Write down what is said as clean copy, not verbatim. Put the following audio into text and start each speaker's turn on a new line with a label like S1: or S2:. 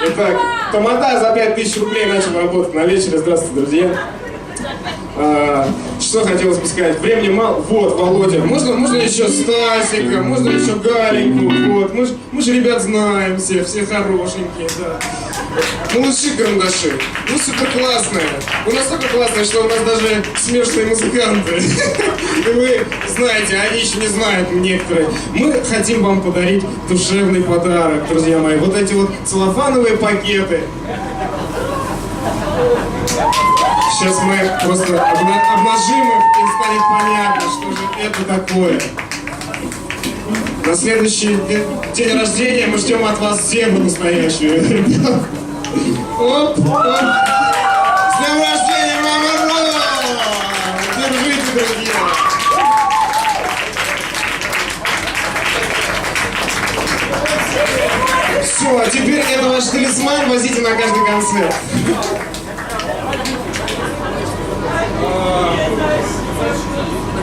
S1: Итак, Тамада за 5000 рублей начал работать на вечере. Здравствуйте, друзья. Что хотелось бы сказать? Времени мало. Вот, Володя. Можно еще Стасика, можно еще Галеньку. Вот. Мы же ребят знаем все хорошенькие, да. Малыши карандаши. Ну, супер классные. У нас настолько классные, что у нас даже смешные музыканты. И вы знаете, они еще не знают некоторые. Мы хотим вам подарить душевный подарок, друзья мои. Вот эти вот целлофановые пакеты. Сейчас мы просто обнажим их, и станет понятно, что же это такое. На следующий день рождения мы ждем от вас зебру настоящую, ребят. Оп, оп. С днем рождения, мама Ро! Держите, друзья! Все, а теперь это ваш талисман, возите на каждый концерт.